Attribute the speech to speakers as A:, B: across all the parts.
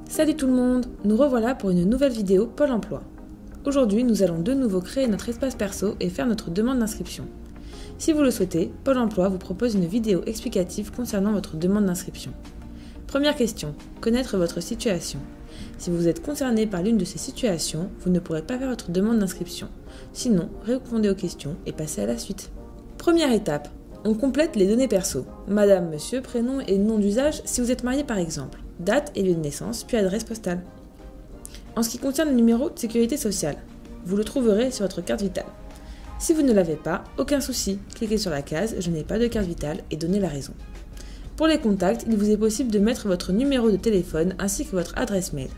A: Salut tout le monde, nous revoilà pour une nouvelle vidéo Pôle emploi. Aujourd'hui, nous allons de nouveau créer notre espace perso et faire notre demande d'inscription. Si vous le souhaitez, Pôle emploi vous propose une vidéo explicative concernant votre demande d'inscription. Première question, connaître votre situation. Si vous êtes concerné par l'une de ces situations, vous ne pourrez pas faire votre demande d'inscription. Sinon, répondez aux questions et passez à la suite. Première étape, on complète les données perso. Madame, monsieur, prénom et nom d'usage si vous êtes marié par exemple. Date et lieu de naissance, puis adresse postale. En ce qui concerne le numéro de sécurité sociale, vous le trouverez sur votre carte vitale. Si vous ne l'avez pas, aucun souci, cliquez sur la case « Je n'ai pas de carte vitale » et donnez la raison. Pour les contacts, il vous est possible de mettre votre numéro de téléphone ainsi que votre adresse mail.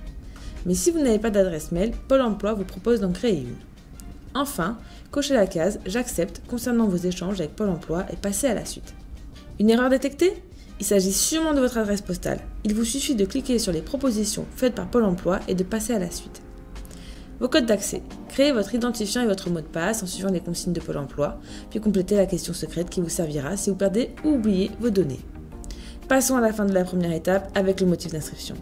A: Mais si vous n'avez pas d'adresse mail, Pôle emploi vous propose d'en créer une. Enfin, cochez la case « J'accepte » concernant vos échanges avec Pôle emploi et passez à la suite. Une erreur détectée ? Il s'agit sûrement de votre adresse postale. Il vous suffit de cliquer sur les propositions faites par Pôle emploi et de passer à la suite. Vos codes d'accès. Créez votre identifiant et votre mot de passe en suivant les consignes de Pôle emploi, puis complétez la question secrète qui vous servira si vous perdez ou oubliez vos données. Passons à la fin de la première étape avec le motif d'inscription.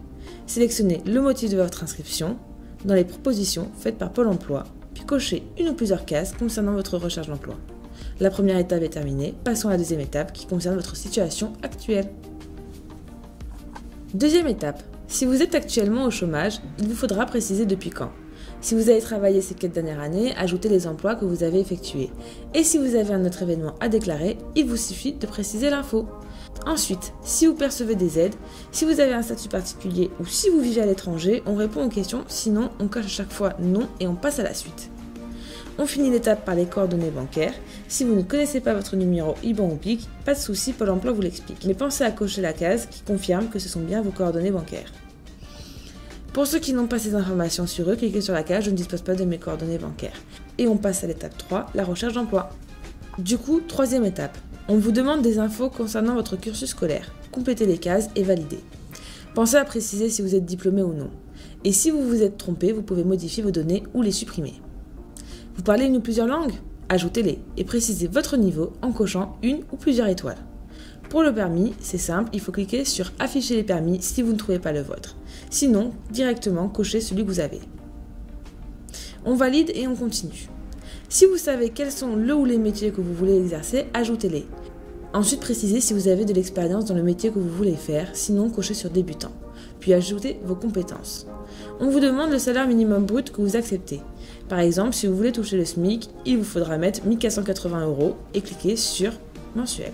A: Sélectionnez le motif de votre inscription dans les propositions faites par Pôle emploi, puis cochez une ou plusieurs cases concernant votre recherche d'emploi. La première étape est terminée, passons à la deuxième étape qui concerne votre situation actuelle. Deuxième étape, si vous êtes actuellement au chômage, il vous faudra préciser depuis quand. Si vous avez travaillé ces 4 dernières années, ajoutez les emplois que vous avez effectués. Et si vous avez un autre événement à déclarer, il vous suffit de préciser l'info. Ensuite, si vous percevez des aides, si vous avez un statut particulier ou si vous vivez à l'étranger, on répond aux questions, sinon on coche à chaque fois non et on passe à la suite. On finit l'étape par les coordonnées bancaires. Si vous ne connaissez pas votre numéro IBAN ou PIC, pas de souci, Pôle emploi vous l'explique. Mais pensez à cocher la case qui confirme que ce sont bien vos coordonnées bancaires. Pour ceux qui n'ont pas ces informations sur eux, cliquez sur la case « Je ne dispose pas de mes coordonnées bancaires ». Et on passe à l'étape 3, la recherche d'emploi. Du coup, troisième étape. On vous demande des infos concernant votre cursus scolaire. Complétez les cases et validez. Pensez à préciser si vous êtes diplômé ou non. Et si vous vous êtes trompé, vous pouvez modifier vos données ou les supprimer. Vous parlez une ou plusieurs langues ? Ajoutez-les et précisez votre niveau en cochant une ou plusieurs étoiles. Pour le permis, c'est simple, il faut cliquer sur « Afficher les permis » si vous ne trouvez pas le vôtre. Sinon, directement cochez celui que vous avez. On valide et on continue. Si vous savez quels sont le ou les métiers que vous voulez exercer, ajoutez-les. Ensuite, précisez si vous avez de l'expérience dans le métier que vous voulez faire, sinon cochez sur débutant. Puis ajoutez vos compétences. On vous demande le salaire minimum brut que vous acceptez. Par exemple, si vous voulez toucher le SMIC, il vous faudra mettre 1480 € et cliquer sur mensuel.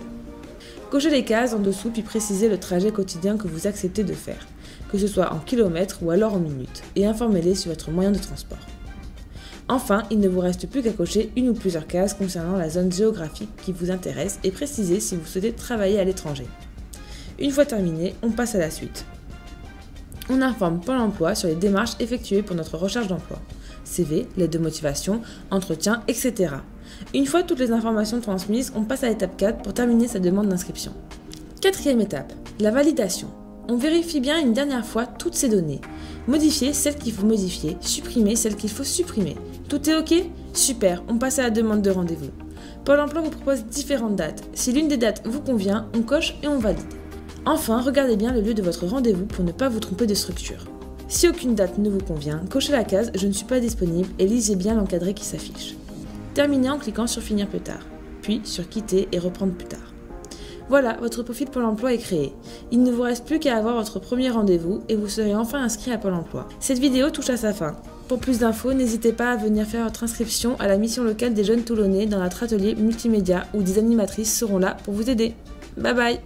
A: Cochez les cases en dessous puis précisez le trajet quotidien que vous acceptez de faire, que ce soit en kilomètres ou alors en minutes, et informez-les sur votre moyen de transport. Enfin, il ne vous reste plus qu'à cocher une ou plusieurs cases concernant la zone géographique qui vous intéresse et préciser si vous souhaitez travailler à l'étranger. Une fois terminé, on passe à la suite. On informe Pôle emploi sur les démarches effectuées pour notre recherche d'emploi. CV, lettre de motivation, entretien, etc. Une fois toutes les informations transmises, on passe à l'étape 4 pour terminer sa demande d'inscription. Quatrième étape, la validation. On vérifie bien une dernière fois toutes ces données. Modifier celles qu'il faut modifier, supprimer celles qu'il faut supprimer. Tout est OK ? Super, on passe à la demande de rendez-vous. Pôle emploi vous propose différentes dates. Si l'une des dates vous convient, on coche et on valide. Enfin, regardez bien le lieu de votre rendez-vous pour ne pas vous tromper de structure. Si aucune date ne vous convient, cochez la case « Je ne suis pas disponible » et lisez bien l'encadré qui s'affiche. Terminez en cliquant sur « Finir plus tard », puis sur « Quitter et reprendre plus tard ». Voilà, votre profil Pôle emploi est créé. Il ne vous reste plus qu'à avoir votre premier rendez-vous et vous serez enfin inscrit à Pôle emploi. Cette vidéo touche à sa fin. Pour plus d'infos, n'hésitez pas à venir faire votre inscription à la mission locale des jeunes Toulonnais dans notre atelier multimédia où des animatrices seront là pour vous aider. Bye bye!